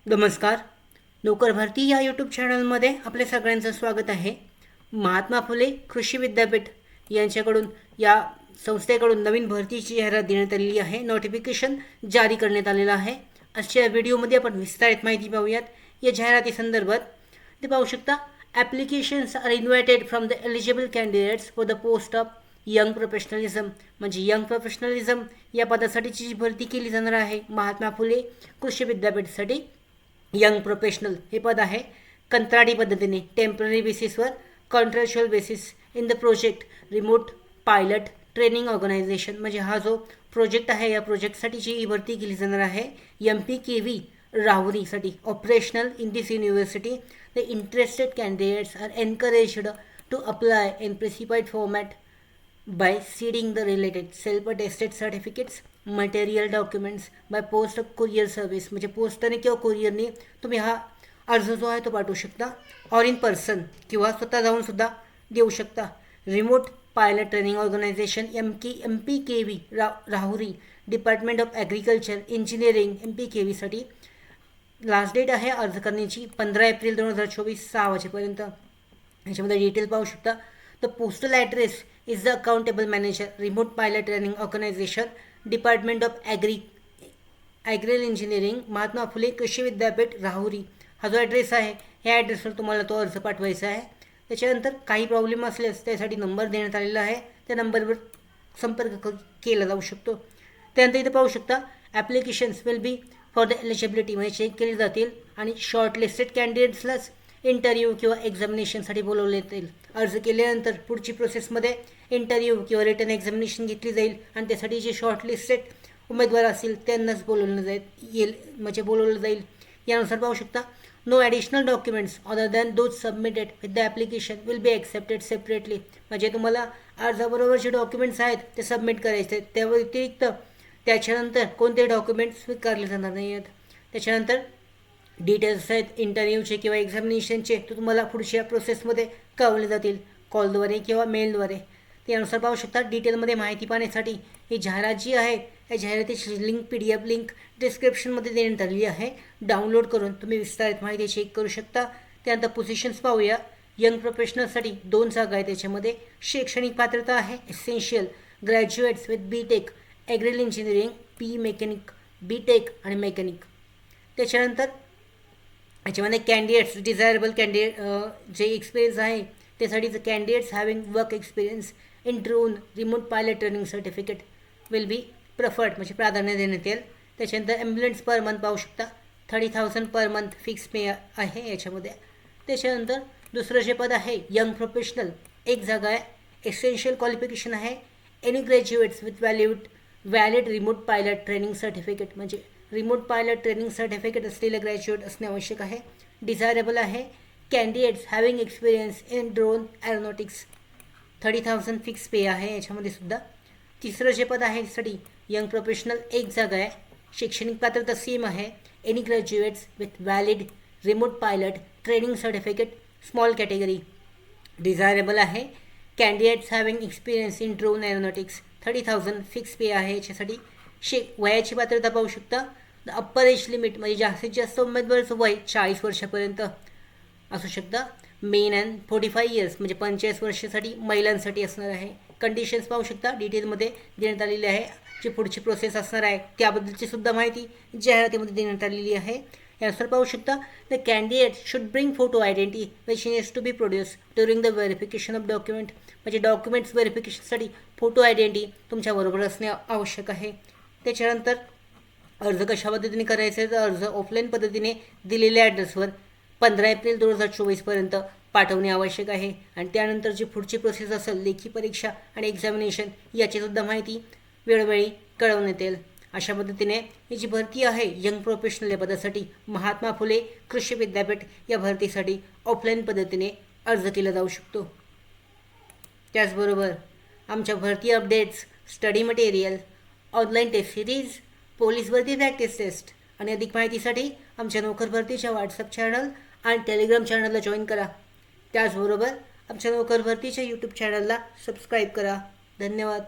नमस्कार. नोकर भरती या यूट्यूब चॅनलमध्ये आपले सगळ्यांचं स्वागत आहे. महात्मा फुले कृषी विद्यापीठ यांच्याकडून या संस्थेकडून नवीन भरतीची जाहिरात देण्यात आलेली आहे. नोटिफिकेशन जारी करण्यात आलेलं आहे. आजच्या व्हिडिओमध्ये आपण विस्तारित माहिती पाहूयात. या जाहिराती संदर्भात ते पाहू शकता. Applications are invited from the eligible candidates for the post of young professionalism. म्हणजे यंग प्रोफेशनलिझम या पदासाठीची जी भरती केली जाणार आहे महात्मा फुले कृषी विद्यापीठासाठी यंग प्रोफेशनल हे पद आहे. कंत्राटी पद्धतीने टेम्पररी बेसिसवर contractual basis in the project remote pilot training organisation. म्हणजे हा जो प्रोजेक्ट आहे या प्रोजेक्टसाठीची ही भरती केली जाणार आहे. MPKV राहुरीसाठी operational in this university. The interested candidates are encouraged to apply in prescribed format by seeding the related self-attested certificates material documents by post courier service. म्हणजे पोस्टने किंवा कुरिअरने तुम्ही हा अर्ज जो आहे तो पाठवू शकता. ऑर इन पर्सन किंवा स्वतः जाऊन सुद्धा देऊ शकता. Remote pilot training organization MPKV Rahuri department of agriculture engineering MPKVसाठी लास्ट डेट आहे अर्ज करण्याची 15 एप्रिल 2024 6 वाजेपर्यंत. याच्यामध्ये डिटेल पाहू शकता. The postal address is the accountable manager remote pilot training organization department of agricultural engineering Mahatma Phule Krishi Vidyapeeth Rahuri. हा जो ॲड्रेस आहे ह्या ॲड्रेसवर तुम्हाला तो अर्ज पाठवायचा आहे. त्याच्यानंतर काही प्रॉब्लेम असल्यास त्यासाठी नंबर देण्यात आलेला आहे. त्या नंबरवर संपर्क केला जाऊ शकतो. त्यानंतर इथे पाहू शकता applications will be for the eligibility म्हणजे चेक केली जातील आणि शॉर्ट लिस्टेड कॅन्डिडेट्सलाच इंटरव्ह्यू किंवा एक्झामिनेशनसाठी बोलवले जाईल. अर्ज केल्यानंतर पुढची प्रोसेसमध्ये इंटरव्ह्यू किंवा रिटर्न एक्झामिनेशन घेतली जाईल आणि त्यासाठी जे शॉर्ट लिस्टेड उमेदवार असतील त्यांनाच बोलवलं जाईल. यानुसार पाहू शकता. No additional documents other than those submitted with the application will be accepted separately. म्हणजे तुम्हाला अर्जाबरोबर जे डॉक्युमेंट्स आहेत ते सबमिट करायचे आहेत. त्या व्यतिरिक्त त्याच्यानंतर कोणते डॉक्युमेंट्स स्वीकारले जाणार नाही आहेत. त्याच्यानंतर डिटेल्स आहेत इंटरव्ह्यूचे किंवा एक्झामिनेशनचे ते तुम्हाला पुढच्या प्रोसेसमध्ये कळवले जातील कॉलद्वारे किंवा मेलद्वारे. त्यानुसार पाहू शकता. डिटेलमध्ये माहिती पाहण्यासाठी ही जाहिरात जी आहे या जाहिरातीची लिंक PDF लिंक डिस्क्रिप्शनमध्ये देण्यात आलेली आहे. डाउनलोड करून तुम्ही विस्तारित माहिती चेक करू शकता. त्यानंतर पोझिशन्स पाहूया. यंग प्रोफेशनलसाठी 2 जागा आहेत. त्याच्यामध्ये शैक्षणिक पात्रता आहे essential graduates with BTech agricultural engineering PE mechanic BTech आणि मेकॅनिक. त्याच्यानंतर याच्यामध्ये कॅन्डिडेट्स डिझायरेबल कॅन्डिडेट जे एक्सपिरियन्स आहे त्यासाठी candidates having work experience in drone remote pilot training certificate will be preferred म्हणजे प्राधान्य देण्यात येईल. त्याच्यानंतर ॲम्ब्युलन्स पर मंथ पाहू शकता. 30,000 पर मंथ फिक्स पे आहे याच्यामध्ये. त्याच्यानंतर दुसरं जे पद आहे यंग प्रोफेशनल 1 जागा आहे. एसेन्शियल क्वालिफिकेशन आहे any graduates with valid remote pilot training certificate. म्हणजे रिमोट पायलट ट्रेनिंग सर्टिफिकेट असलेले ग्रॅज्युएट असणे आवश्यक आहे. डिझायरेबल आहे candidates having experience in drone aeronautics. 30,000 fix pay आहे याच्यामध्ये सुद्धा. तिसरं जे पद आहे यासाठी यंग प्रोफेशनल 1 जागा आहे. शैक्षणिक पात्रता सेम आहे any graduates with valid remote pilot training certificate small category. Desirable आहे candidates having experience in drone aeronautics. 30,000 fix pay आहे याच्यासाठी. वयाची पात्रता पाहू शकता. अप्पर एज लिमिट म्हणजे जास्तीत जास्त उमेदवाराचं वय 40 वर्षापर्यंत असू शकतं. मेन अँड 45 इयर्स म्हणजे 45 वर्षासाठी महिलांसाठी असणार आहे. कंडिशन्स पाहू शकता डिटेलमध्ये देण्यात आलेली आहे. जी पुढची प्रोसेस असणार आहे त्याबद्दलची सुद्धा माहिती जाहिरातीमध्ये देण्यात आलेली आहे. यानुसार पाहू शकता. The candidate should bring photo identity which is to be produce during the verification of document. म्हणजे डॉक्युमेंट्स व्हेरिफिकेशनसाठी फोटो आयडेंटिटी तुमच्याबरोबर असणे आवश्यक आहे. त्याच्यानंतर अर्ज कशा पद्धतीने करायचा आहे तर अर्ज ऑफलाईन पद्धतीने दिलेल्या ॲड्रेसवर 15 एप्रिल 2024पर्यंत पाठवणे आवश्यक आहे. आणि त्यानंतर जी पुढची प्रोसेस असेल लेखी परीक्षा आणि एक्झामिनेशन याचीसुद्धा माहिती वेळोवेळी कळवण्यात येईल. अशा पद्धतीने ही जी भरती आहे यंग प्रोफेशनल या पदासाठी महात्मा फुले कृषी विद्यापीठ या भरतीसाठी ऑफलाईन पद्धतीने अर्ज केला जाऊ शकतो. त्याचबरोबर आमच्या भरती updates study material online test series police भरती प्रॅक्टिस टेस्ट आणि अधिक माहितीसाठी आमच्या नोकर भरतीच्या व्हॉट्सअप चॅनल आणि टेलिग्राम चॅनलला जॉईन करा. त्याचबरोबर आमच्या नोकर भरतीच्या यूट्यूब चॅनलला सबस्क्राईब करा. धन्यवाद.